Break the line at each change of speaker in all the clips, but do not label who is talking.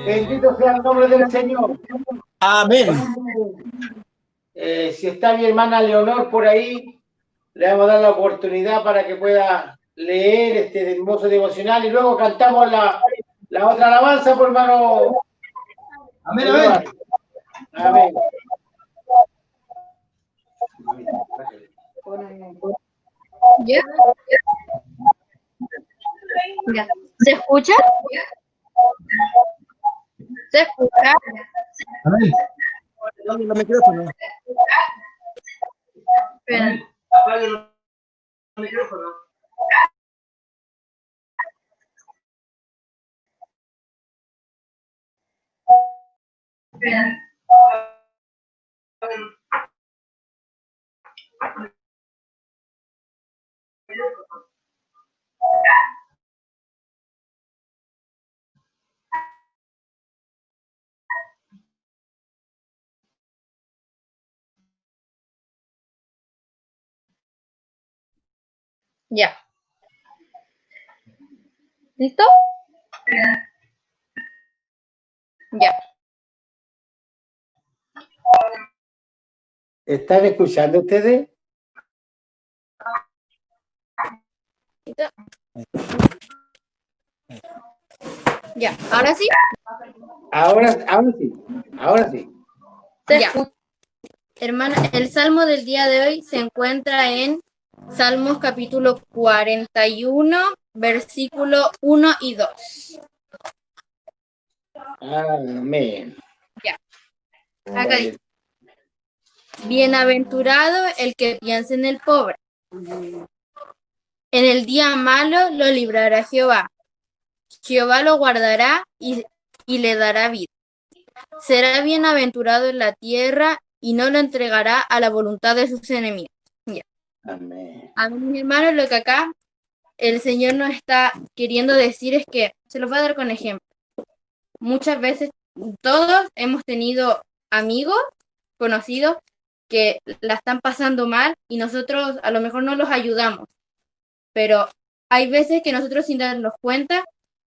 Bendito sea el nombre del Señor.
Amén.
Si está mi hermana Leonor por ahí, le vamos a dar la oportunidad para que pueda leer este hermoso devocional y luego cantamos la otra alabanza, por hermano.
Amén, amén.
Amén.
¿Ya? Ya. ¿Se escucha? ¿Se escucha?
Amén. Apague los micrófonos.
Espera.
Apague los micrófonos.
Espera. Ya. ¿Listo? Ya.
¿Están escuchando ustedes?
Ya. ¿Ahora sí?
Ahora sí. Ahora sí.
Ya. Hermana, el salmo del día de hoy se encuentra en Salmos capítulo 41, versículo 1 y 2.
Amén.
Ya. Acá dice: bienaventurado el que piensa en el pobre. En el día malo lo librará Jehová. Jehová lo guardará y le dará vida. Será bienaventurado en la tierra y no lo entregará a la voluntad de sus enemigos. Ya.
Amén.
A mis hermanos, lo que acá el Señor nos está queriendo decir es que, se los voy a dar con ejemplo. Muchas veces todos hemos tenido amigos, conocidos, que la están pasando mal y nosotros a lo mejor no los ayudamos. Pero hay veces que nosotros, sin darnos cuenta,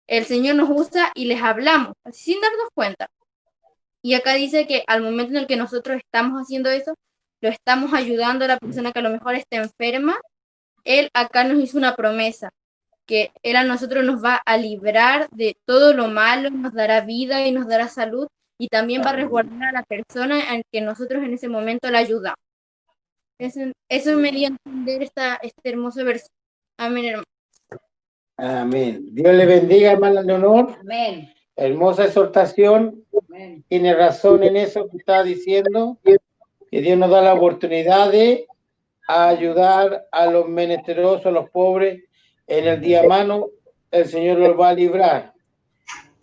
el Señor nos usa y les hablamos, así sin darnos cuenta. Y acá dice que al momento en el que nosotros estamos haciendo eso, lo estamos ayudando a la persona que a lo mejor está enferma. Él acá nos hizo una promesa, que Él a nosotros nos va a librar de todo lo malo, nos dará vida y nos dará salud, y también va a resguardar a la persona en que nosotros en ese momento la ayudamos. Eso me dio a entender este hermoso versículo. Amén, hermano.
Amén. Dios le bendiga, hermana Leonor.
Amén.
Hermosa exhortación.
Amén.
Tiene razón en eso que está diciendo, que Dios nos da la oportunidad de ayudar a los menesterosos, a los pobres. En el día malo, el Señor los va a librar.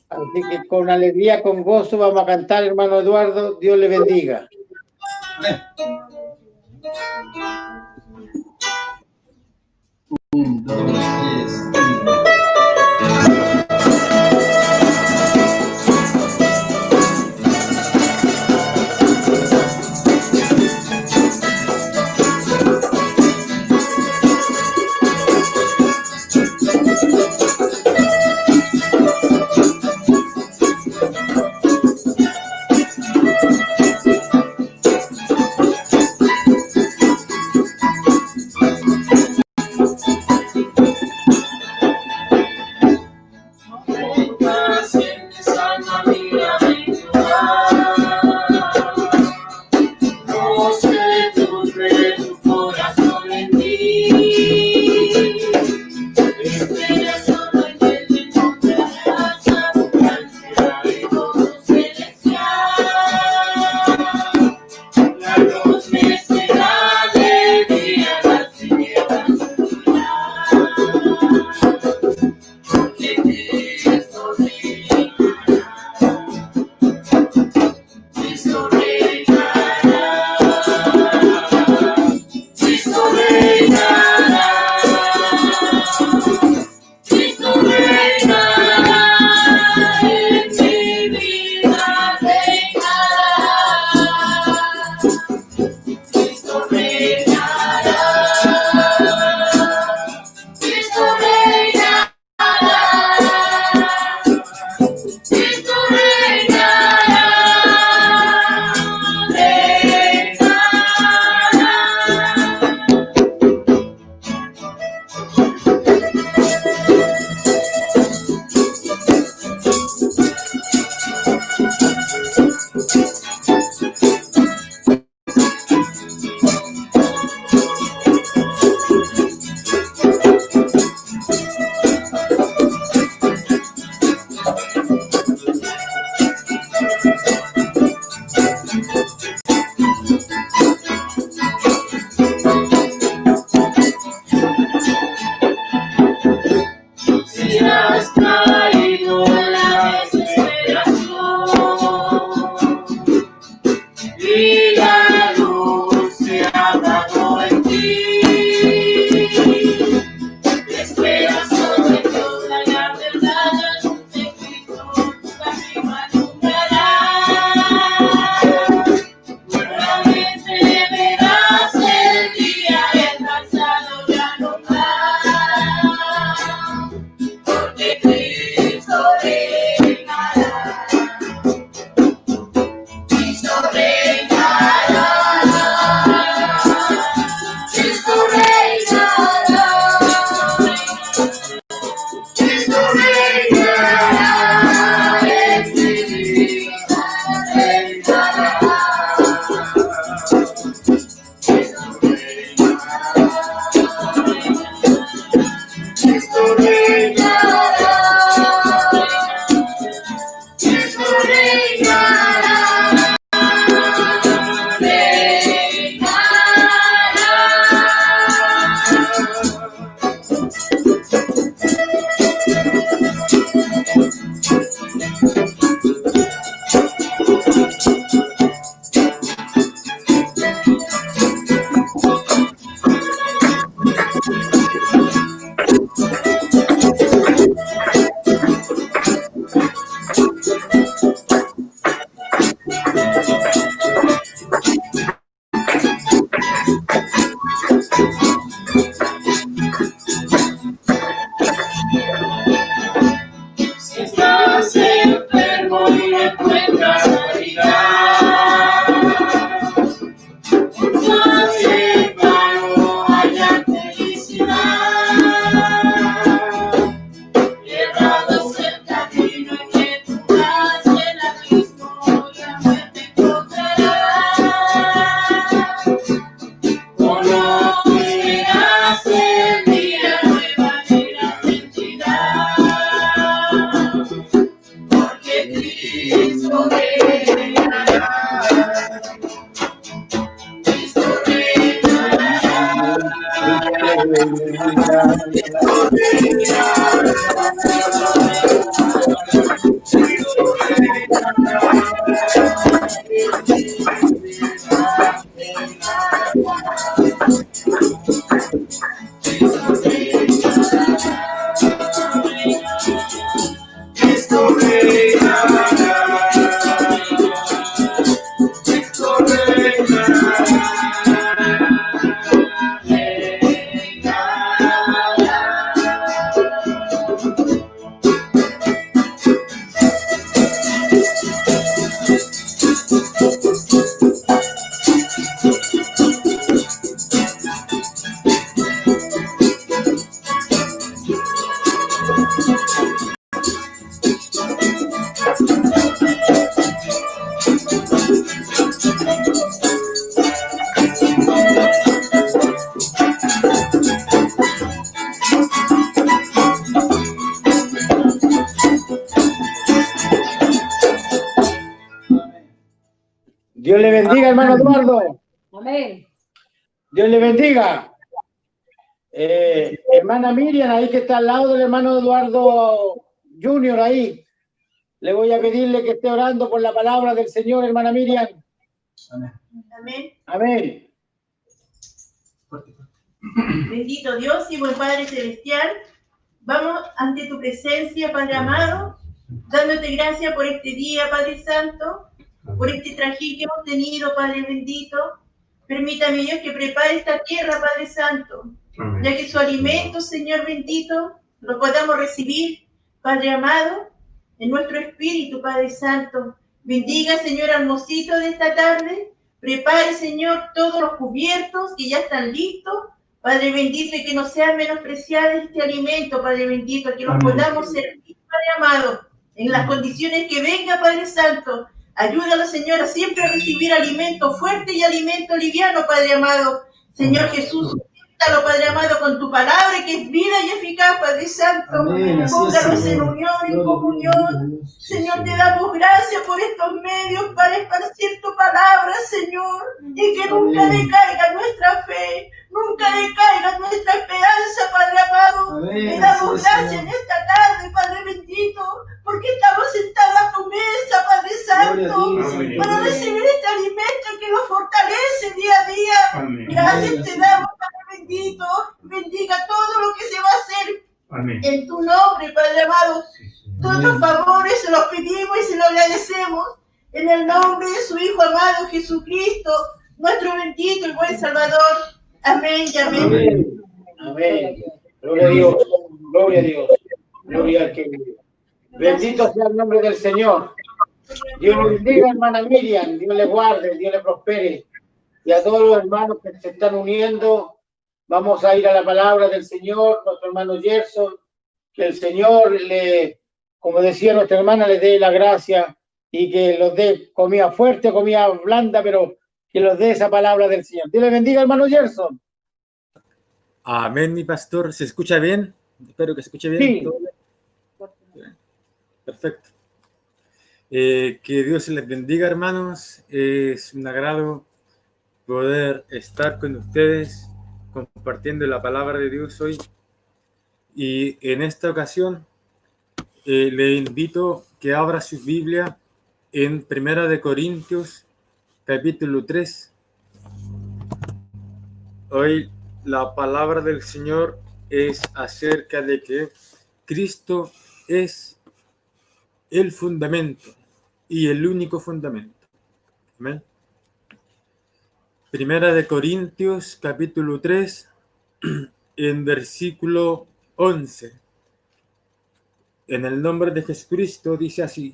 Así que con alegría, con gozo, vamos a cantar, hermano Eduardo. Dios le bendiga.
Amén. 1, 2, 3.
Dios le bendiga, hermano Eduardo.
Amén.
Dios le bendiga. Hermana Miriam, ahí que está al lado del hermano Eduardo Junior, ahí. Le voy a pedirle que esté orando por la palabra del Señor, hermana Miriam.
Amén.
Amén.
Amén.
Bendito Dios y buen Padre Celestial, vamos ante tu presencia, Padre amado, dándote gracias por este día, Padre Santo, por este trajín que hemos tenido, Padre bendito. Permítame, Dios, que prepare esta tierra, Padre Santo, ya que su alimento, Señor bendito, lo podamos recibir, Padre amado, en nuestro espíritu, Padre Santo. Bendiga, Señor, al mocito de esta tarde. Prepare, Señor, todos los cubiertos que ya están listos. Padre bendito, y que no sea menospreciado este alimento, Padre bendito, que los podamos servir, Padre amado, en las condiciones que venga, Padre Santo. Ayúdalo, Señor, a siempre recibir alimento fuerte y alimento liviano, Padre amado. Señor Jesús, sustentalo, Padre amado, con tu palabra, que es vida y eficaz, Padre Santo. Póngalos en unión, en comunión. Señor, te damos gracias por estos medios para esparcir tu palabra, Señor, y que nunca decaiga nuestra fe, nunca decaiga nuestra esperanza, Padre amado. Te damos gracias en esta tarde, Padre bendito, porque estamos sentados a tu mesa, Padre Santo, para recibir este alimento que nos fortalece día a día. Gracias te damos, Padre bendito. Bendiga todo lo que se va a hacer en tu nombre, Padre amado. Todos los favores se los pedimos y se los agradecemos en el nombre de su Hijo amado Jesucristo, nuestro bendito y buen Salvador. Amén y amén.
Amén. Amén. Gloria a Dios. Gloria a Dios. Gloria al que vive. Bendito sea el nombre del Señor. Dios le bendiga, hermana Miriam. Dios le guarde, Dios le prospere. Y a todos los hermanos que se están uniendo, vamos a ir a la palabra del Señor, nuestro hermano Gerson. Que el Señor le, como decía nuestra hermana, le dé la gracia y que los dé comida fuerte, comida blanda, pero que los dé esa palabra del Señor. Dios le bendiga, hermano Gerson.
Amén, mi pastor. ¿Se escucha bien? Espero que se escuche bien.
Sí.
¿Todo bien? Perfecto. Que Dios les bendiga, hermanos. Es un agrado poder estar con ustedes compartiendo la palabra de Dios hoy. Y en esta ocasión le invito que abra su Biblia en Primera de Corintios, capítulo 3. Hoy la palabra del Señor es acerca de que Cristo es el fundamento y el único fundamento. Amén. Primera de Corintios, capítulo 3, en versículo 11. En el nombre de Jesucristo dice así: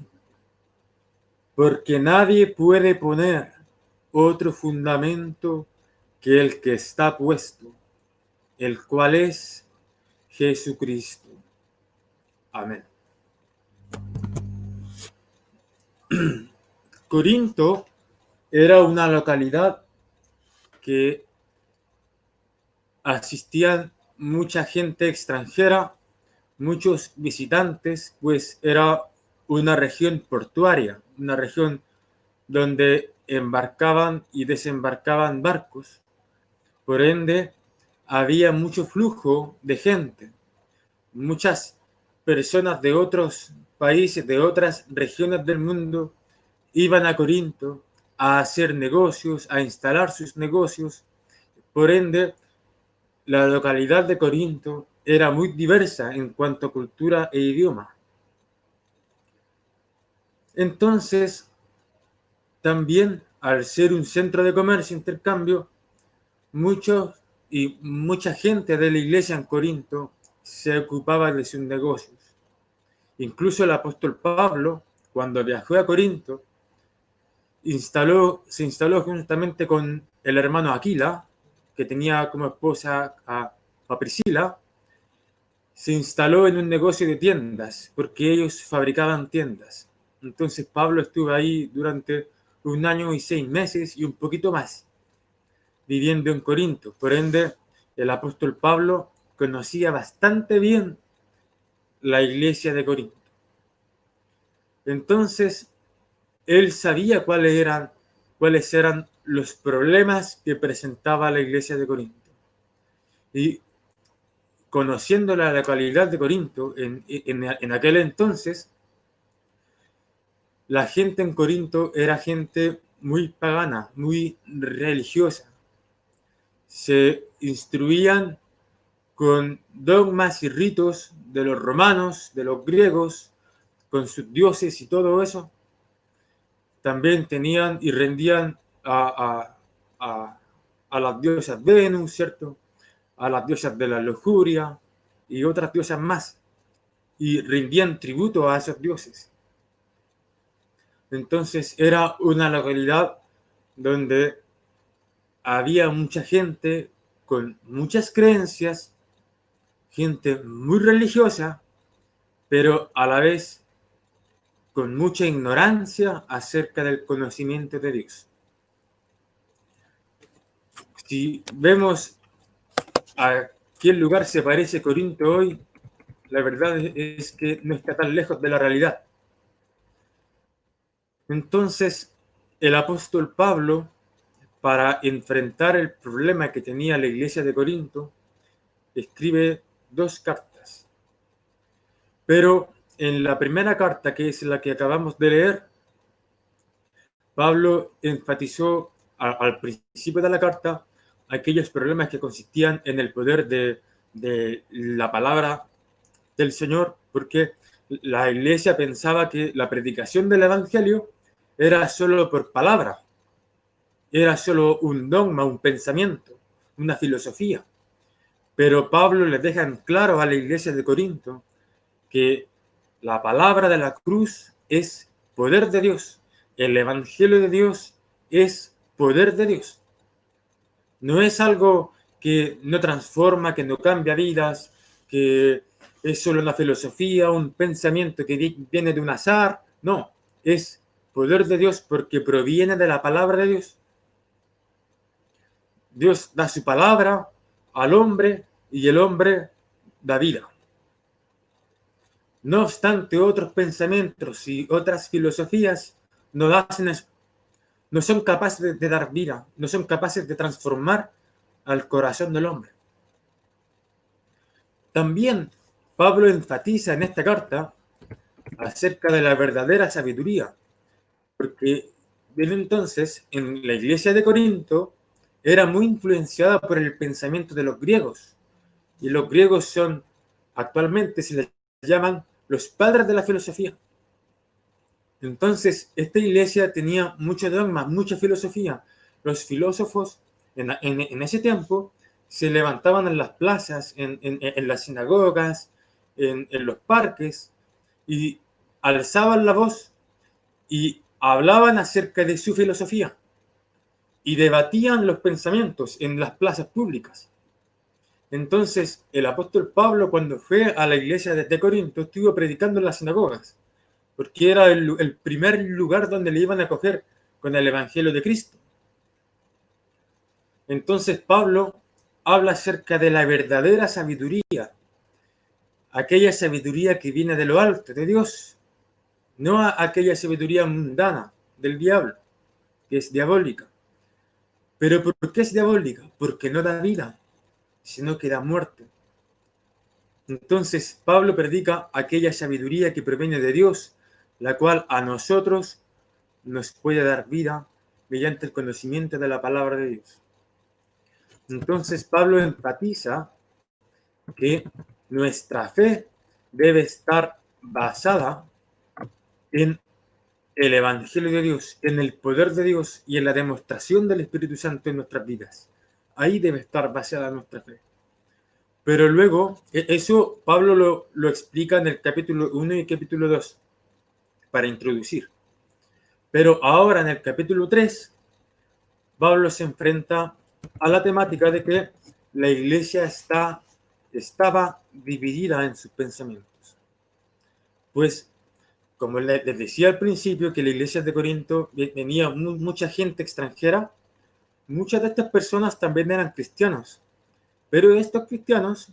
porque nadie puede poner otro fundamento que el que está puesto, el cual es Jesucristo. Amén. Corinto era una localidad que asistían mucha gente extranjera, muchos visitantes, pues era una región portuaria, una región donde embarcaban y desembarcaban barcos. Por ende, había mucho flujo de gente. Muchas personas de otros países, de otras regiones del mundo, iban a Corinto a hacer negocios, a instalar sus negocios. Por ende, la localidad de Corinto era muy diversa en cuanto a cultura e idioma. Entonces, también, al ser un centro de comercio e intercambio, mucha gente de la iglesia en Corinto se ocupaba de sus negocios. Incluso el apóstol Pablo, cuando viajó a Corinto, se instaló juntamente con el hermano Aquila, que tenía como esposa a Priscila. Se instaló en un negocio de tiendas, porque ellos fabricaban tiendas. Entonces Pablo estuvo ahí durante 1 año y 6 meses y un poquito más, viviendo en Corinto. Por ende, el apóstol Pablo conocía bastante bien la iglesia de Corinto. Entonces, él sabía cuáles eran los problemas que presentaba la iglesia de Corinto. Y conociendo la localidad de Corinto, en aquel entonces, la gente en Corinto era gente muy pagana, muy religiosa. Se instruían con dogmas y ritos de los romanos, de los griegos, con sus dioses y todo eso. También tenían y rendían a las diosas Venus, ¿cierto? A las diosas de la lujuria y otras diosas más. Y rendían tributo a esos dioses. Entonces era una localidad donde había mucha gente con muchas creencias, gente muy religiosa, pero a la vez con mucha ignorancia acerca del conocimiento de Dios. Si vemos a qué lugar se parece Corinto hoy, la verdad es que no está tan lejos de la realidad. Entonces, el apóstol Pablo, para enfrentar el problema que tenía la iglesia de Corinto, escribe 2 cartas. Pero en la primera carta, que es la que acabamos de leer, Pablo enfatizó al principio de la carta aquellos problemas que consistían en el poder de la palabra del Señor, porque la iglesia pensaba que la predicación del evangelio era solo por palabra, era solo un dogma, un pensamiento, una filosofía. Pero Pablo les deja en claro a la iglesia de Corinto que la palabra de la cruz es poder de Dios. El Evangelio de Dios es poder de Dios. No es algo que no transforma, que no cambia vidas, que es solo una filosofía, un pensamiento que viene de un azar. No, es poder de Dios porque proviene de la palabra de Dios. Dios da su palabra al hombre y el hombre da vida. No obstante, otros pensamientos y otras filosofías no hacen eso. No son capaces de dar vida, no son capaces de transformar al corazón del hombre. También Pablo enfatiza en esta carta acerca de la verdadera sabiduría, porque desde entonces en la iglesia de Corinto era muy influenciada por el pensamiento de los griegos, y los griegos son, actualmente se les llaman los padres de la filosofía. Entonces, esta iglesia tenía mucho dogma, mucha filosofía. Los filósofos en ese tiempo se levantaban en las plazas, en las sinagogas, en los parques, y alzaban la voz y hablaban acerca de su filosofía y debatían los pensamientos en las plazas públicas. Entonces, el apóstol Pablo, cuando fue a la iglesia de Corinto, estuvo predicando en las sinagogas, porque era el primer lugar donde le iban a acoger con el Evangelio de Cristo. Entonces Pablo habla acerca de la verdadera sabiduría, aquella sabiduría que viene de lo alto, de Dios, no aquella sabiduría mundana del diablo, que es diabólica. ¿Pero por qué es diabólica? Porque no da vida, sino que da muerte. Entonces Pablo predica aquella sabiduría que proviene de Dios, la cual a nosotros nos puede dar vida mediante el conocimiento de la palabra de Dios. Entonces Pablo enfatiza que nuestra fe debe estar basada en el Evangelio de Dios, en el poder de Dios y en la demostración del Espíritu Santo en nuestras vidas. Ahí debe estar basada nuestra fe. Pero luego, eso Pablo lo explica en el capítulo 1 y capítulo 2, para introducir. Pero ahora en el capítulo 3, Pablo se enfrenta a la temática de que la iglesia estaba dividida en sus pensamientos. Pues, como les decía al principio, que la iglesia de Corinto venía mucha gente extranjera, muchas de estas personas también eran cristianos, pero estos cristianos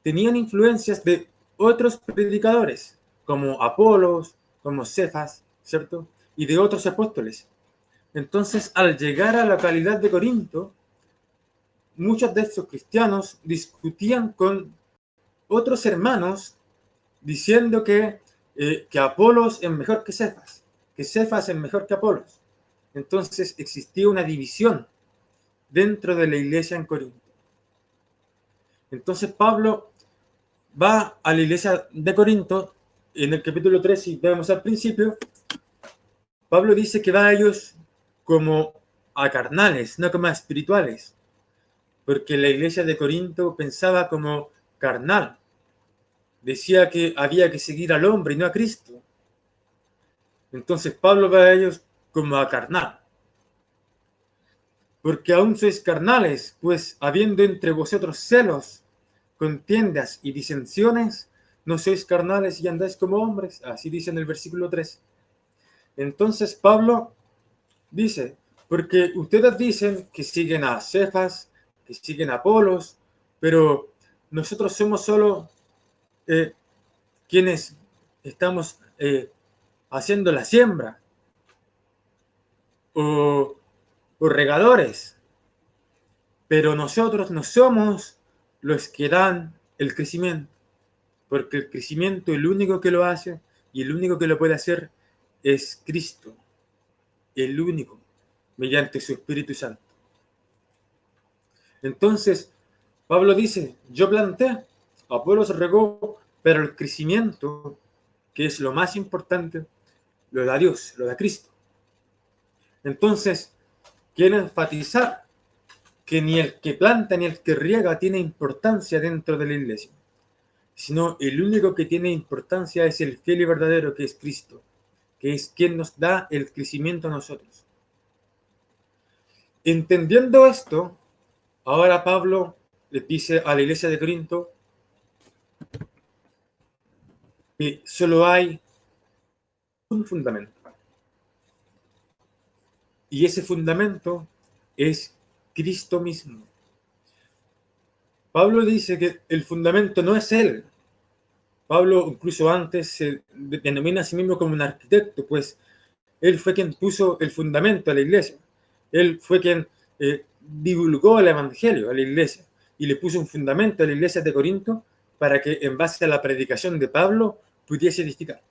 tenían influencias de otros predicadores, como Apolos, como Cefas, ¿cierto? Y de otros apóstoles. Entonces, al llegar a la localidad de Corinto, muchos de estos cristianos discutían con otros hermanos diciendo que Apolos es mejor que Cefas es mejor que Apolos. Entonces existía una división dentro de la iglesia en Corinto. Entonces Pablo va a la iglesia de Corinto en el capítulo 3, si vemos al principio. Pablo dice que va a ellos como a carnales, no como a espirituales, porque la iglesia de Corinto pensaba como carnal. Decía que había que seguir al hombre y no a Cristo. Entonces Pablo va a ellos como a carnal. Porque aún sois carnales, pues habiendo entre vosotros celos, contiendas y disensiones, no sois carnales y andáis como hombres. Así dice en el versículo 3. Entonces Pablo dice, porque ustedes dicen que siguen a Cefas, que siguen a Apolos, pero nosotros somos solo quienes estamos haciendo la siembra o regadores, pero nosotros no somos los que dan el crecimiento, porque el crecimiento el único que lo hace y el único que lo puede hacer es Cristo, el único, mediante su Espíritu Santo. Entonces Pablo dice, yo planté, Apolos regó, pero el crecimiento, que es lo más importante, lo da Dios, lo da Cristo. Entonces quiero enfatizar que ni el que planta ni el que riega tiene importancia dentro de la iglesia. sino el único que tiene importancia es el fiel y verdadero, que es Cristo, que es quien nos da el crecimiento a nosotros. Entendiendo esto, ahora Pablo le dice a la iglesia de Corinto que solo hay un fundamento. Y ese fundamento es Cristo mismo. Pablo dice que el fundamento no es Él. Pablo incluso antes se denomina a sí mismo como un arquitecto, pues él fue quien puso el fundamento a la iglesia. Él fue quien divulgó el evangelio a la iglesia y le puso un fundamento a la iglesia de Corinto para que en base a la predicación de Pablo pudiese edificar.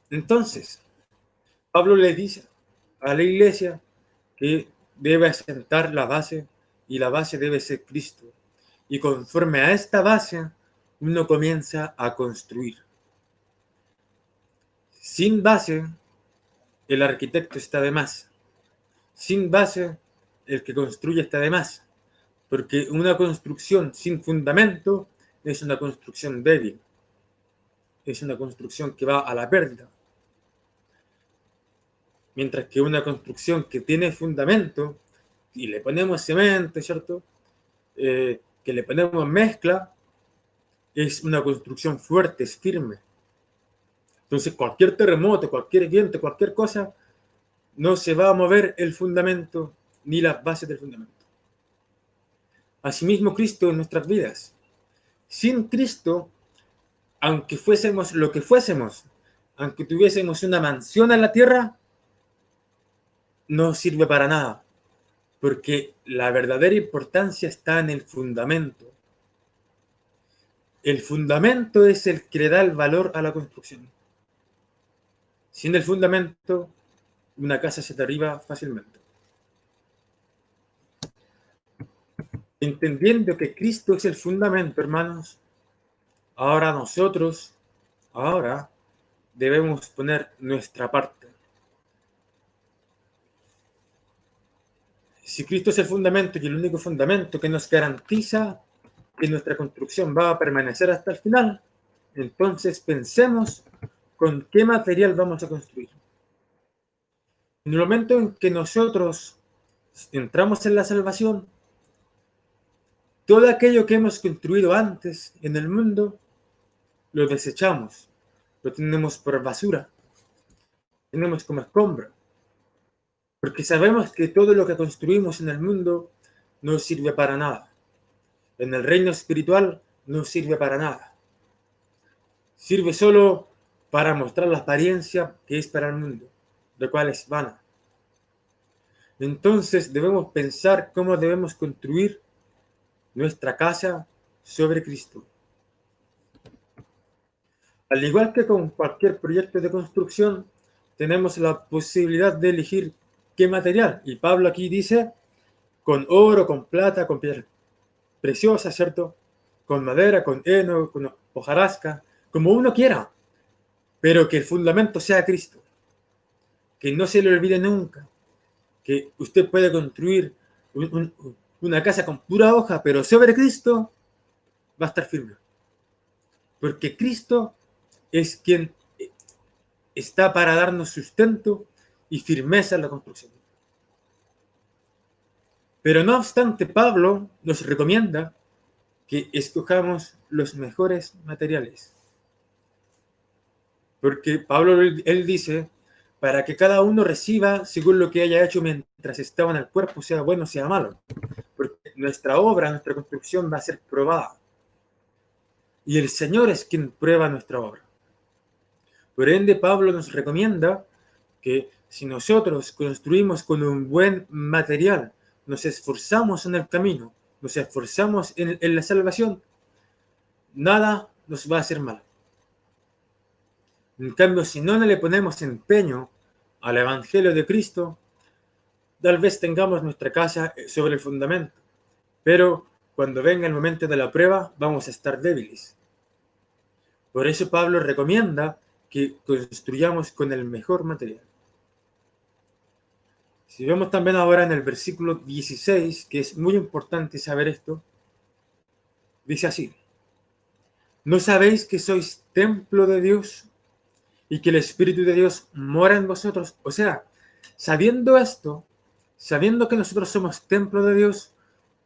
Entonces, Pablo le dice a la iglesia que debe asentar la base y la base debe ser Cristo. Y conforme a esta base, uno comienza a construir. Sin base, el arquitecto está de más. Sin base, el que construye está de más. Porque una construcción sin fundamento es una construcción débil. Es una construcción que va a la pérdida. Mientras que una construcción que tiene fundamento, y le ponemos cemento, ¿cierto? Que le ponemos mezcla, es una construcción fuerte, es firme. Entonces cualquier terremoto, cualquier viento, cualquier cosa, no se va a mover el fundamento ni las bases del fundamento. Asimismo, Cristo en nuestras vidas. Sin Cristo, aunque fuésemos lo que fuésemos, aunque tuviésemos una mansión en la tierra, no sirve para nada, porque la verdadera importancia está en el fundamento. El fundamento es el que le da el valor a la construcción. Sin el fundamento, una casa se derriba fácilmente. Entendiendo que Cristo es el fundamento, hermanos, ahora debemos poner nuestra parte. Si Cristo es el fundamento y el único fundamento que nos garantiza que nuestra construcción va a permanecer hasta el final, entonces pensemos con qué material vamos a construir. En el momento en que nosotros entramos en la salvación, todo aquello que hemos construido antes en el mundo, lo desechamos, lo tenemos por basura, tenemos como escombro. Porque sabemos que todo lo que construimos en el mundo no sirve para nada. En el reino espiritual no sirve para nada. Sirve solo para mostrar la apariencia que es para el mundo, lo cual es vana. Entonces debemos pensar cómo debemos construir nuestra casa sobre Cristo. Al igual que con cualquier proyecto de construcción, tenemos la posibilidad de elegir qué material. Y Pablo aquí dice, con oro, con plata, con piedra preciosa, ¿cierto? Con madera, con heno, con hojarasca, como uno quiera. Pero que el fundamento sea Cristo. Que no se le olvide nunca. Que usted puede construir una casa con pura hoja, pero sobre Cristo va a estar firme. Porque Cristo es quien está para darnos sustento y firmeza en la construcción. Pero no obstante, Pablo nos recomienda que escojamos los mejores materiales. Porque Pablo, él dice, para que cada uno reciba según lo que haya hecho mientras estaba en el cuerpo, sea bueno o sea malo. Porque nuestra obra, nuestra construcción va a ser probada. Y el Señor es quien prueba nuestra obra. Por ende, Pablo nos recomienda que si nosotros construimos con un buen material, nos esforzamos en el camino, nos esforzamos en la salvación, nada nos va a hacer mal. En cambio, si no le ponemos empeño al Evangelio de Cristo, tal vez tengamos nuestra casa sobre el fundamento, pero cuando venga el momento de la prueba, vamos a estar débiles. Por eso Pablo recomienda que construyamos con el mejor material. Si vemos también ahora en el versículo 16, que es muy importante saber esto, Dice así: ¿no sabéis que sois templo de Dios y que el Espíritu de Dios mora en vosotros? O sea, sabiendo esto, sabiendo que nosotros somos templo de Dios,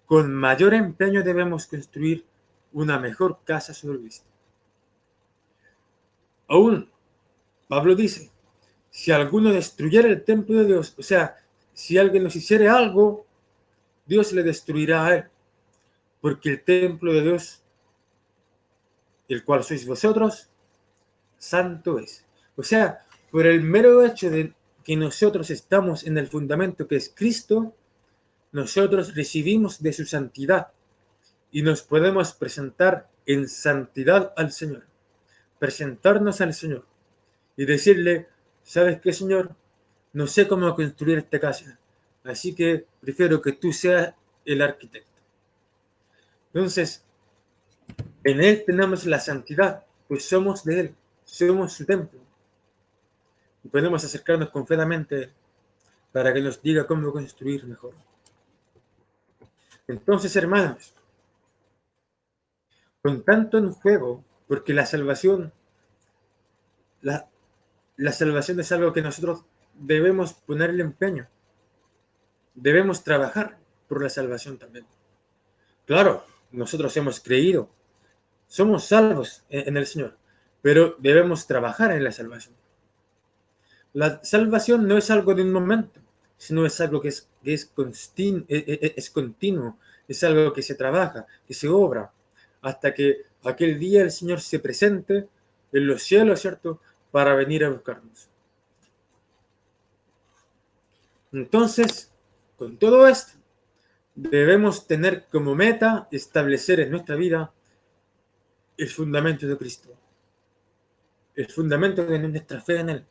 con mayor empeño debemos construir una mejor casa sobre Cristo. Aún, Pablo dice, si alguno destruyera el templo de Dios, o sea, si alguien nos hiciera algo, Dios le destruirá a él, porque el templo de Dios, el cual sois vosotros, santo es. O sea, por el mero hecho de que nosotros estamos en el fundamento que es Cristo, nosotros recibimos de su santidad y nos podemos presentar en santidad al Señor, presentarnos al Señor y decirle: ¿sabes qué, Señor? No sé cómo construir esta casa, así que prefiero que tú seas el arquitecto. Entonces, en Él tenemos la santidad, pues somos de Él, somos su templo. Y podemos acercarnos confiadamente para que nos diga cómo construir mejor. Entonces, hermanos, con tanto en juego, porque la salvación es algo que nosotros debemos ponerle empeño. Debemos trabajar por la salvación también. Claro, nosotros hemos creído, somos salvos en el Señor, pero debemos trabajar en la salvación. La salvación no es algo de un momento, sino es algo que es continuo, es algo que se trabaja, que se obra, hasta que aquel día el Señor se presente en los cielos, ¿cierto?, para venir a buscarnos. Entonces, con todo esto, debemos tener como meta establecer en nuestra vida el fundamento de Cristo, el fundamento de nuestra fe en Él,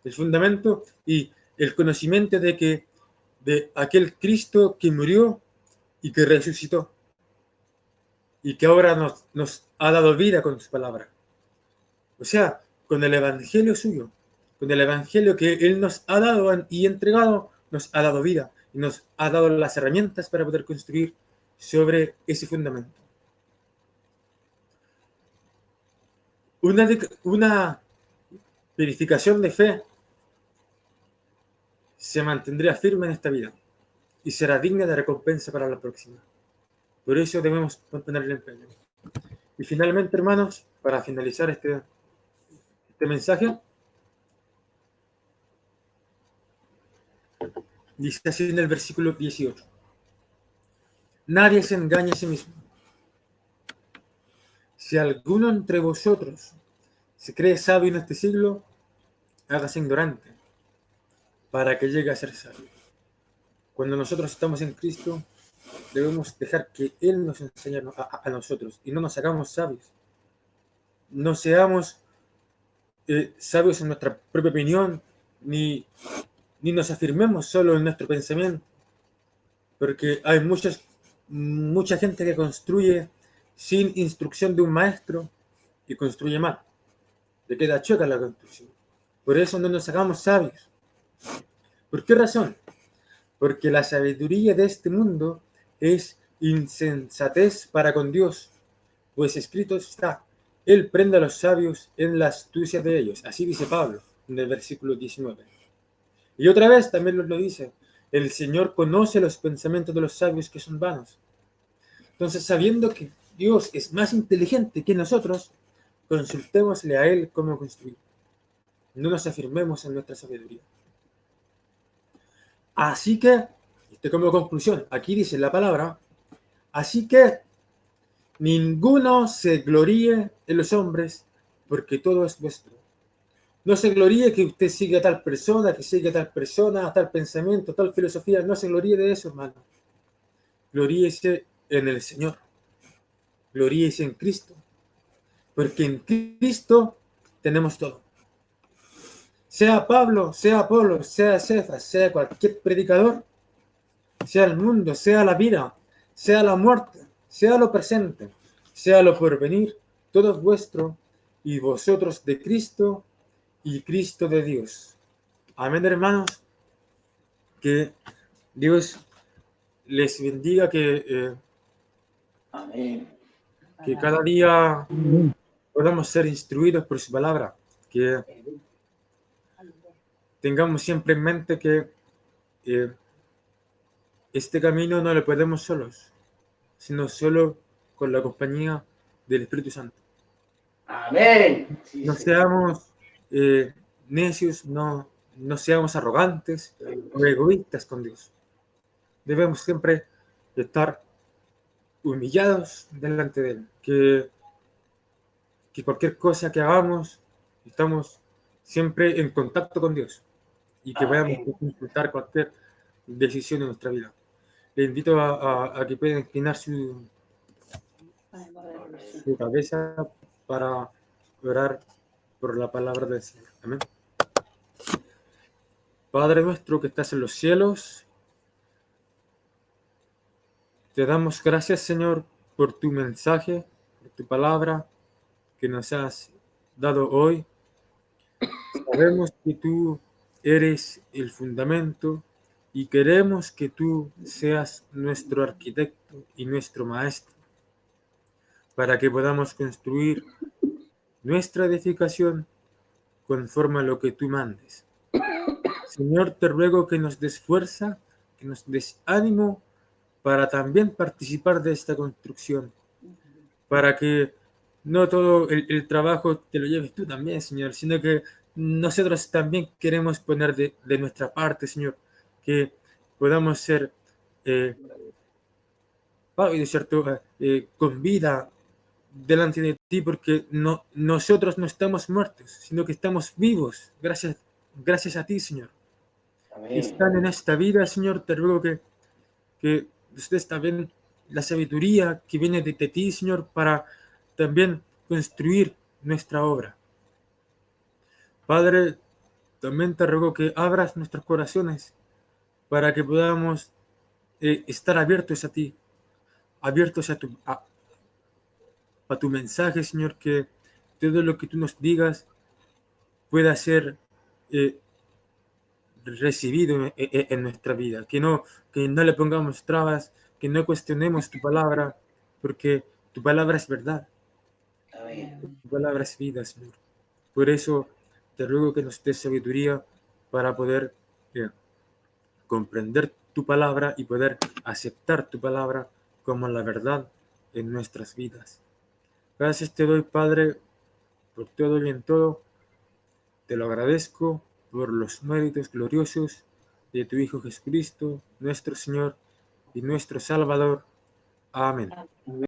el fundamento y el conocimiento de aquel Cristo que murió y que resucitó y que ahora nos ha dado vida con su palabra. O sea, con el evangelio suyo, con el evangelio que Él nos ha dado y entregado, nos ha dado vida y nos ha dado las herramientas para poder construir sobre ese fundamento. Una verificación de fe se mantendrá firme en esta vida y será digna de recompensa para la próxima. Por eso debemos ponerle empeño. Y finalmente, hermanos, para finalizar este mensaje, dice así en el versículo 18: nadie se engaña a sí mismo. Si alguno entre vosotros se cree sabio en este siglo, hágase ignorante, para que llegue a ser sabio. Cuando nosotros estamos en Cristo, debemos dejar que Él nos enseñe a nosotros y no nos hagamos sabios. No seamos sabios en nuestra propia opinión, ni nos afirmemos solo en nuestro pensamiento, porque hay mucha gente que construye sin instrucción de un maestro y construye mal. Le queda choca la construcción. Por eso no nos hagamos sabios. ¿Por qué razón? Porque la sabiduría de este mundo es insensatez para con Dios, pues escrito está: Él prende a los sabios en la astucia de ellos. Así dice Pablo en el versículo 19. Y otra vez también lo dice: el Señor conoce los pensamientos de los sabios que son vanos. Entonces, sabiendo que Dios es más inteligente que nosotros, consultémosle a Él cómo construir. No nos afirmemos en nuestra sabiduría. Así que, como conclusión, aquí dice la palabra: así que ninguno se gloríe en los hombres, porque todo es vuestro. No se gloríe que usted siga a tal persona, a tal pensamiento, a tal filosofía. No se gloríe de eso, hermano. Gloríese en el Señor. Gloríese en Cristo. Porque en Cristo tenemos todo. Sea Pablo, sea Apolo, sea Cefas, sea cualquier predicador, sea el mundo, sea la vida, sea la muerte, sea lo presente, sea lo porvenir, todo es vuestro, y vosotros de Cristo, y Cristo de Dios. Amén, hermanos. Que Dios les bendiga,
Amén.
que cada día podamos ser instruidos por su palabra, que tengamos siempre en mente que este camino no lo podemos solos, sino solo con la compañía del Espíritu Santo.
Amén. Sí,
No
Señor.
seamos necios, no seamos arrogantes o egoístas con Dios. Debemos siempre estar humillados delante de Él, que cualquier cosa que hagamos, estamos siempre en contacto con Dios y que vayamos a consultar cualquier decisión en nuestra vida. Le invito a que pueda inclinar su cabeza para orar por la palabra del Señor. Amén. Padre nuestro que estás en los cielos, te damos gracias, Señor, por tu mensaje, por tu palabra que nos has dado hoy. Sabemos que tú eres el fundamento y queremos que tú seas nuestro arquitecto y nuestro maestro para que podamos construir nuestra edificación conforme a lo que tú mandes. Señor, te ruego que nos des fuerza, que nos des ánimo para también participar de esta construcción, para que no todo el trabajo te lo lleves tú también, Señor, sino que nosotros también queremos poner de nuestra parte, Señor, que podamos ser ¿cierto? Con vida delante de ti, porque nosotros no estamos muertos, sino que estamos vivos, gracias a ti, Señor.
Amén.
Están en esta vida, Señor, te ruego que ustedes también la sabiduría que viene de ti, Señor, para también construir nuestra obra. Padre, también te ruego que abras nuestros corazones para que podamos estar abiertos a ti, abiertos a tu mensaje, Señor, que todo lo que tú nos digas pueda ser recibido en nuestra vida, que no le pongamos trabas, que no cuestionemos tu palabra, porque tu palabra es verdad,
Amén.
tu palabra es vida, Señor. Por eso te ruego que nos des sabiduría para poder comprender tu palabra y poder aceptar tu palabra como la verdad en nuestras vidas. Gracias te doy, Padre, por todo y en todo. Te lo agradezco por los méritos gloriosos de tu Hijo Jesucristo, nuestro Señor y nuestro Salvador. Amén.